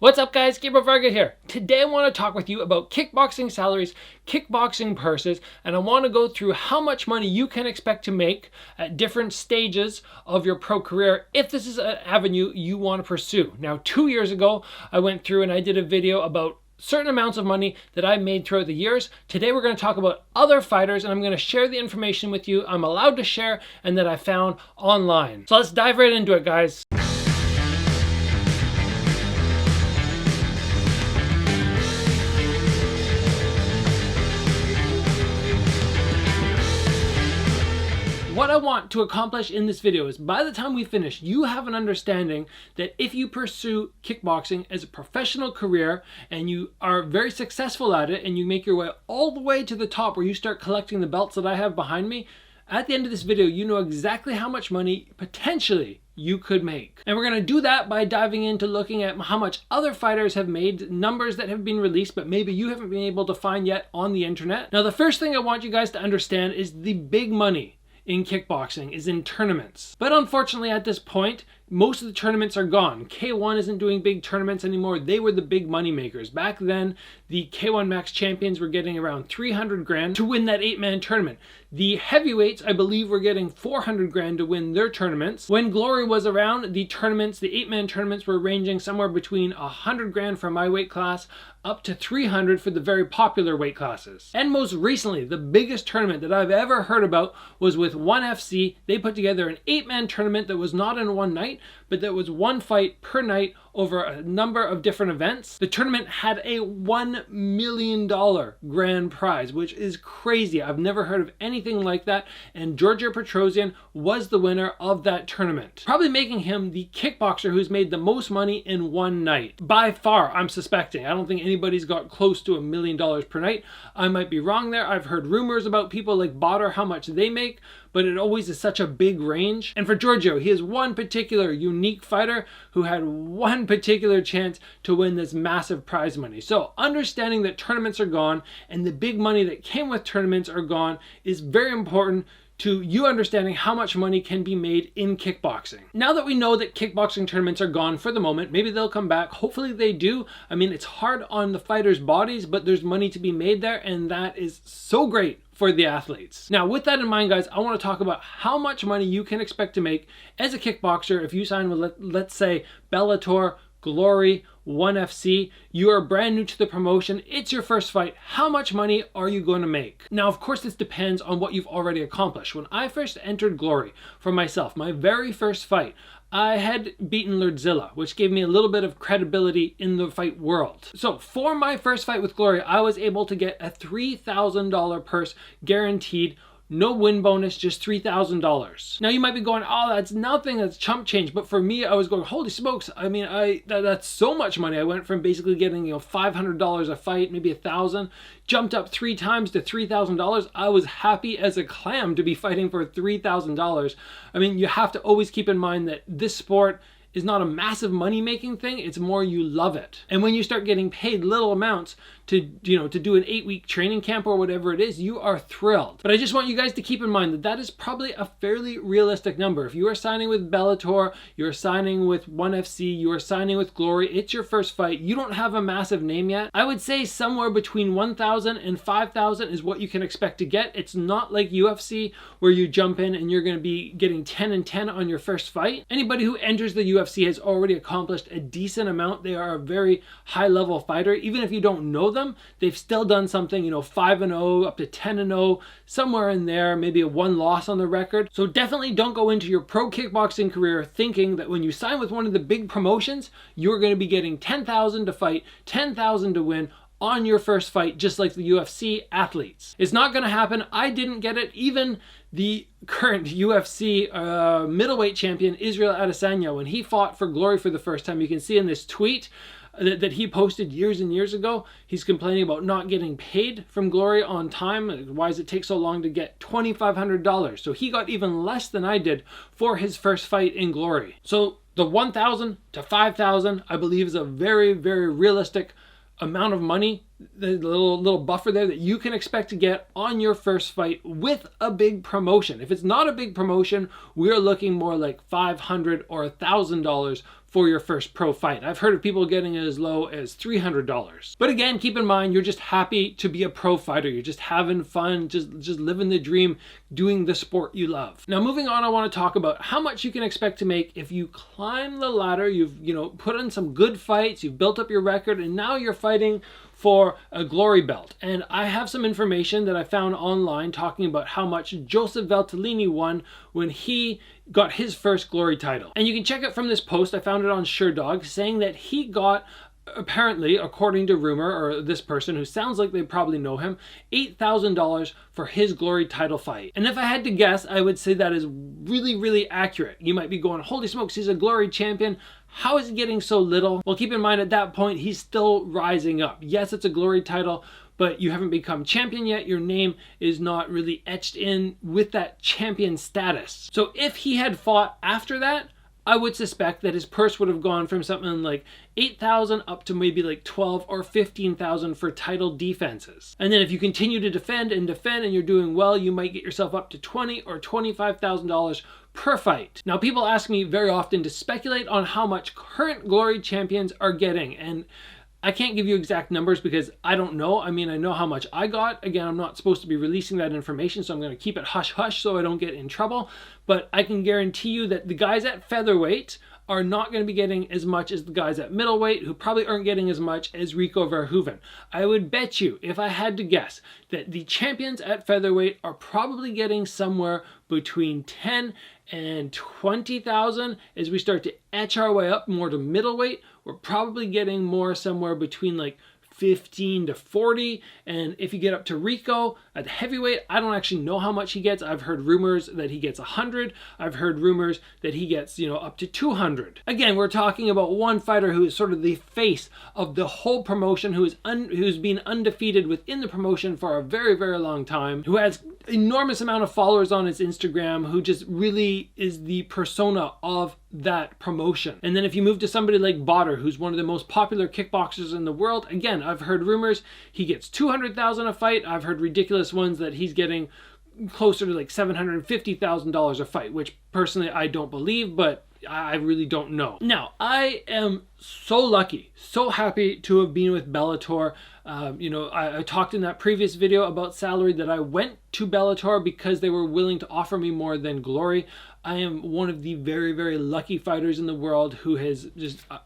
What's up guys, Gabriel Varga here. Today I want to talk with you about kickboxing salaries, kickboxing purses, and I want to go through how much money you can expect to make at different stages of your pro career if this is an avenue you want to pursue. Now 2 years ago I went through and I did a video about certain amounts of money that I made throughout the years. Today we're going to talk about other fighters and I'm going to share the information with you I'm allowed to share and that I found online. So let's dive right into it guys. What I want to accomplish in this video is by the time we finish, you have an understanding that if you pursue kickboxing as a professional career and you are very successful at it and you make your way all the way to the top where you start collecting the belts that I have behind me, at the end of this video, you know exactly how much money potentially you could make. And we're going to do that by diving into looking at how much other fighters have made, numbers that have been released but maybe you haven't been able to find yet on the internet. Now the first thing I want you guys to understand is the big money in kickboxing is in tournaments. But unfortunately at this point, most of the tournaments are gone. K1 isn't doing big tournaments anymore. They were the big money makers. Back then, the K1 Max champions were getting around 300 grand to win that 8-man tournament. The heavyweights, I believe, were getting 400 grand to win their tournaments. When Glory was around, the tournaments, the 8-man tournaments were ranging somewhere between 100 grand for my weight class up to 300 for the very popular weight classes. And most recently, the biggest tournament that I've ever heard about was with 1FC. They put together an 8-man tournament that was not in one night, but that was one fight per night over a number of different events. The tournament had a $1 million grand prize, which is crazy. I've never heard of anything like that, and Giorgio Petrosian was the winner of that tournament, probably making him the kickboxer who's made the most money in one night. By far, I'm suspecting. I don't think anybody's got close to $1 million per night. I might be wrong there. I've heard rumors about people like Botter, how much they make, but it always is such a big range. And for Giorgio, he is one particular unique fighter who had one particular chance to win this massive prize money. So understanding that tournaments are gone and the big money that came with tournaments are gone is very important to you understanding how much money can be made in kickboxing. Now that we know that kickboxing tournaments are gone for the moment, maybe they'll come back. Hopefully they do. I mean, it's hard on the fighters' bodies, but there's money to be made there, and that is so great for the athletes. Now, with that in mind, guys, I want to talk about how much money you can expect to make as a kickboxer if you sign with, let's say, Bellator, Glory, 1FC, you are brand new to the promotion, it's your first fight, how much money are you going to make? Now, of course, this depends on what you've already accomplished. When I first entered Glory for myself, my very first fight, I had beaten Lordzilla, which gave me a little bit of credibility in the fight world. So for my first fight with Glory, I was able to get a $3,000 purse guaranteed. No win bonus, just $3,000. Now you might be going, oh, that's nothing, that's chump change. But for me, I was going, holy smokes. I mean, that's so much money. I went from basically getting, $500 a fight, maybe $1,000, jumped up 3 times to $3,000. I was happy as a clam to be fighting for $3,000. I mean, you have to always keep in mind that this sport is not a massive money-making thing, it's more you love it. And when you start getting paid little amounts to do an 8-week training camp or whatever it is, you are thrilled. But I just want you guys to keep in mind that that is probably a fairly realistic number. If you are signing with Bellator, you're signing with 1FC, you are signing with Glory, it's your first fight, you don't have a massive name yet, I would say somewhere between $1,000 and $5,000 is what you can expect to get. It's not like UFC where you jump in and you're going to be getting 10 and 10 on your first fight. Anybody who enters the UFC has already accomplished a decent amount. They are a very high level fighter. Even if you don't know them, they've still done something, 5-0 up to 10-0, somewhere in there, maybe a 1 loss on the record. So definitely don't go into your pro kickboxing career thinking that when you sign with one of the big promotions, you're going to be getting $10,000 to fight, $10,000 to win on your first fight, just like the UFC athletes. It's not going to happen. I didn't get it. Even the current UFC middleweight champion, Israel Adesanya, when he fought for Glory for the first time, you can see in this tweet that he posted years and years ago, he's complaining about not getting paid from Glory on time. Why does it take so long to get $2,500? So he got even less than I did for his first fight in Glory. So the $1,000 to $5,000, I believe, is a very, very realistic amount of money, the little buffer there that you can expect to get on your first fight with a big promotion. If it's not a big promotion, we're looking more like $500 or $1,000 for your first pro fight. I've heard of people getting as low as $300. But again, keep in mind, you're just happy to be a pro fighter. You're just having fun, just living the dream, doing the sport you love. Now, moving on, I want to talk about how much you can expect to make if you climb the ladder. You've, put in some good fights, you've built up your record, and now you're fighting for a glory belt. And I have some information that I found online talking about how much Joseph Valtellini won when he got his first glory title. And you can check it from this post. I found it on SureDog, saying that he got, apparently, according to rumor, or this person who sounds like they probably know him, $8,000 for his glory title fight. And if I had to guess, I would say that is really, really accurate. You might be going, holy smokes, he's a glory champion. How is he getting so little? Well, keep in mind at that point, he's still rising up. Yes, it's a glory title, but you haven't become champion yet. Your name is not really etched in with that champion status. So if he had fought after that, I would suspect that his purse would have gone from something like $8,000 up to maybe like $12,000 or $15,000 for title defenses. And then if you continue to defend and you're doing well, you might get yourself up to $20,000 or $25,000 per fight. Now, people ask me very often to speculate on how much current glory champions are getting, and I can't give you exact numbers because I don't know. I mean, I know how much I got. Again, I'm not supposed to be releasing that information, so I'm going to keep it hush-hush so I don't get in trouble. But I can guarantee you that the guys at featherweight are not going to be getting as much as the guys at middleweight, who probably aren't getting as much as Rico Verhoeven. I would bet you, if I had to guess, that the champions at featherweight are probably getting somewhere between $10,000 and $20,000. As we start to etch our way up more to middleweight, we're probably getting more somewhere between like 15 to 40. And if you get up to Rico at the heavyweight, I don't actually know how much he gets. I've heard rumors that he gets 100. I've heard rumors that he gets, up to 200. Again, we're talking about one fighter who is sort of the face of the whole promotion, who's been undefeated within the promotion for a very, very long time, who has enormous amount of followers on his Instagram, who just really is the persona of that promotion. And then if you move to somebody like Botter, who's one of the most popular kickboxers in the world, again, I've heard rumors he gets $200,000 a fight. I've heard ridiculous ones that he's getting closer to like $750,000 a fight, which personally I don't believe, but I really don't know. Now, I am so lucky, so happy to have been with Bellator. I talked in that previous video about salary that I went to Bellator because they were willing to offer me more than glory. I am one of the very, very lucky fighters in the world who has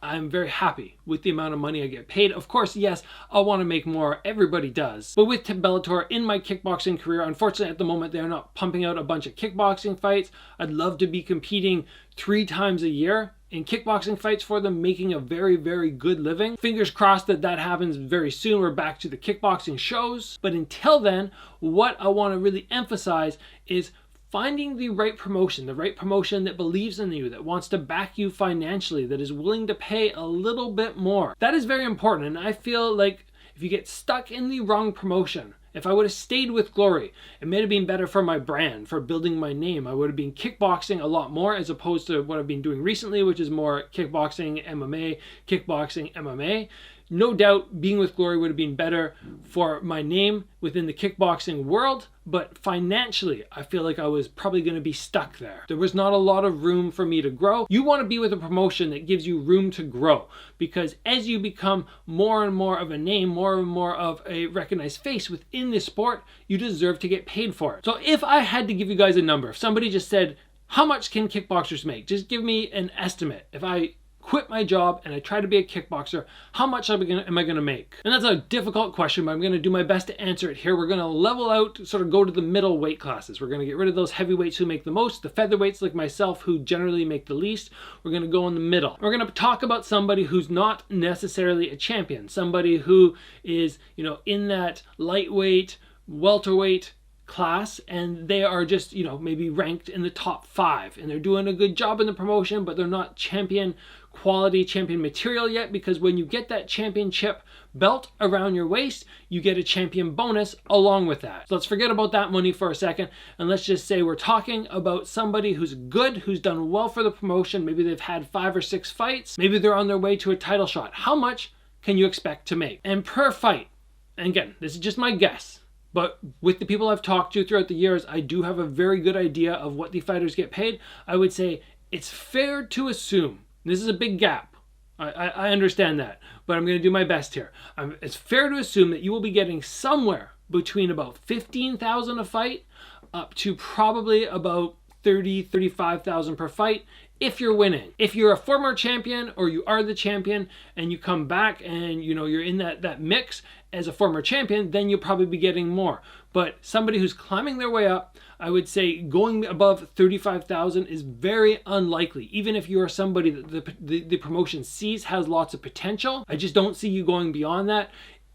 I'm very happy with the amount of money I get paid. Of course, yes, I want to make more. Everybody does. But with Bellator in my kickboxing career, unfortunately at the moment, they're not pumping out a bunch of kickboxing fights. I'd love to be competing 3 times a year in kickboxing fights for them, making a very, very good living. Fingers crossed that that happens very soon. We're back to the kickboxing shows. But until then, what I want to really emphasize is finding the right promotion that believes in you, that wants to back you financially, that is willing to pay a little bit more. That is very important. And I feel like if you get stuck in the wrong promotion, if I would have stayed with Glory, it may have been better for my brand, for building my name. I would have been kickboxing a lot more as opposed to what I've been doing recently, which is more kickboxing, MMA. No doubt being with Glory would have been better for my name within the kickboxing world, but financially, I feel like I was probably going to be stuck there. There was not a lot of room for me to grow. You want to be with a promotion that gives you room to grow, because as you become more and more of a name, more and more of a recognized face within this sport, you deserve to get paid for it. So if I had to give you guys a number, if somebody just said, how much can kickboxers make? Just give me an estimate. If I quit my job and I try to be a kickboxer, how much am I going to make? And that's a difficult question, but I'm going to do my best to answer it here. We're going to level out, sort of go to the middle weight classes. We're going to get rid of those heavyweights who make the most, the featherweights like myself who generally make the least. We're going to go in the middle. We're going to talk about somebody who's not necessarily a champion, somebody who is, in that lightweight, welterweight class, and they are just, maybe ranked in the top 5, and they're doing a good job in the promotion, but they're not champion quality, champion material yet, because when you get that championship belt around your waist, you get a champion bonus along with that. So let's forget about that money for a second, and let's just say we're talking about somebody who's good, who's done well for the promotion. Maybe they've had 5 or 6 fights. Maybe they're on their way to a title shot. How much can you expect to make? And per fight, and again, this is just my guess, but with the people I've talked to throughout the years, I do have a very good idea of what the fighters get paid. I would say it's fair to assume This is a big gap. I understand that, but I'm going to do my best here. It's fair to assume that you will be getting somewhere between about 15,000 a fight up to probably about 35,000 per fight if you're winning. If you're a former champion or you are the champion and you come back and you're in that mix as a former champion, then you'll probably be getting more. But somebody who's climbing their way up, I would say going above 35,000 is very unlikely. Even if you are somebody that the promotion sees has lots of potential, I just don't see you going beyond that.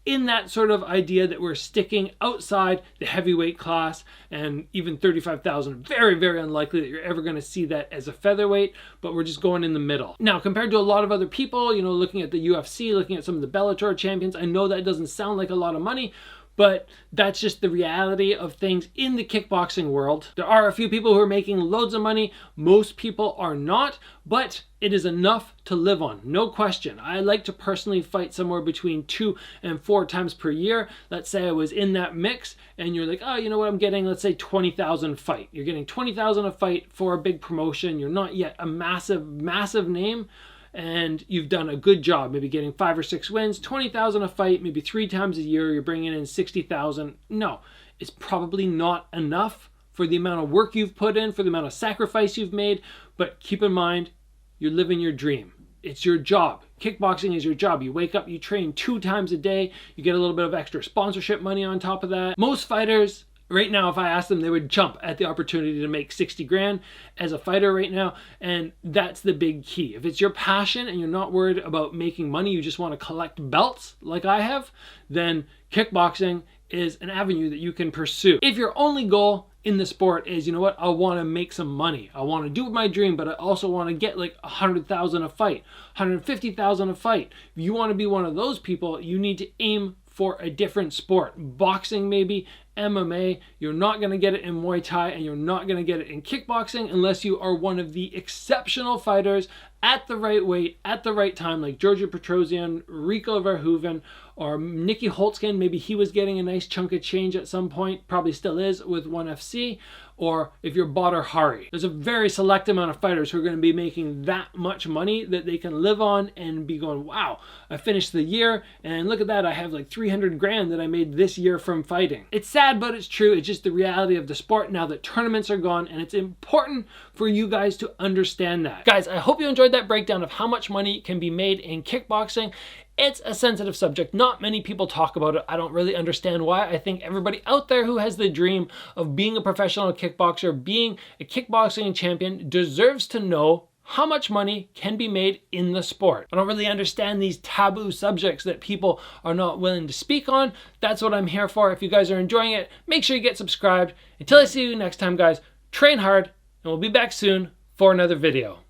In that sort of idea that we're sticking outside the heavyweight class, and even 35,000, very, very unlikely that you're ever going to see that as a featherweight, but we're just going in the middle. Now, compared to a lot of other people, looking at the UFC, looking at some of the Bellator champions, I know that doesn't sound like a lot of money, but that's just the reality of things in the kickboxing world. There are a few people who are making loads of money. Most people are not, but it is enough to live on, no question. I like to personally fight somewhere between 2 and 4 times per year. Let's say I was in that mix and you're like, oh, you know what, I'm getting, let's say 20,000 a fight. You're getting 20,000 a fight for a big promotion. You're not yet a massive, massive name, and you've done a good job, maybe getting 5 or 6 wins, 20,000 a fight, maybe 3 times a year, you're bringing in 60,000. No, it's probably not enough for the amount of work you've put in, for the amount of sacrifice you've made, but keep in mind, you're living your dream. It's your job. Kickboxing is your job. You wake up, you train 2 times a day, you get a little bit of extra sponsorship money on top of that. Most fighters, right now, if I asked them, they would jump at the opportunity to make 60 grand as a fighter right now. And that's the big key. If it's your passion and you're not worried about making money, you just want to collect belts like I have, then kickboxing is an avenue that you can pursue. If your only goal in the sport is, I want to make some money, I want to do my dream, but I also want to get like 100,000 a fight, 150,000 a fight. If you want to be one of those people, you need to aim for a different sport. Boxing maybe, MMA. You're not going to get it in Muay Thai, and you're not going to get it in kickboxing unless you are one of the exceptional fighters at the right weight, at the right time, like Georgia Petrosian, Rico Verhoeven, or Nicky Holtzkin. Maybe he was getting a nice chunk of change at some point, probably still is with ONE FC. Or if you're Badr Hari. There's a very select amount of fighters who are going to be making that much money that they can live on and be going, wow, I finished the year and look at that, I have like 300 grand that I made this year from fighting. It's sad, but it's true. It's just the reality of the sport now that tournaments are gone, and it's important for you guys to understand that. Guys, I hope you enjoyed that breakdown of how much money can be made in kickboxing. It's a sensitive subject. Not many people talk about it. I don't really understand why. I think everybody out there who has the dream of being a professional kickboxer, being a kickboxing champion, deserves to know how much money can be made in the sport. I don't really understand these taboo subjects that people are not willing to speak on. That's what I'm here for. If you guys are enjoying it, make sure you get subscribed. Until I see you next time, guys, train hard, and we'll be back soon for another video.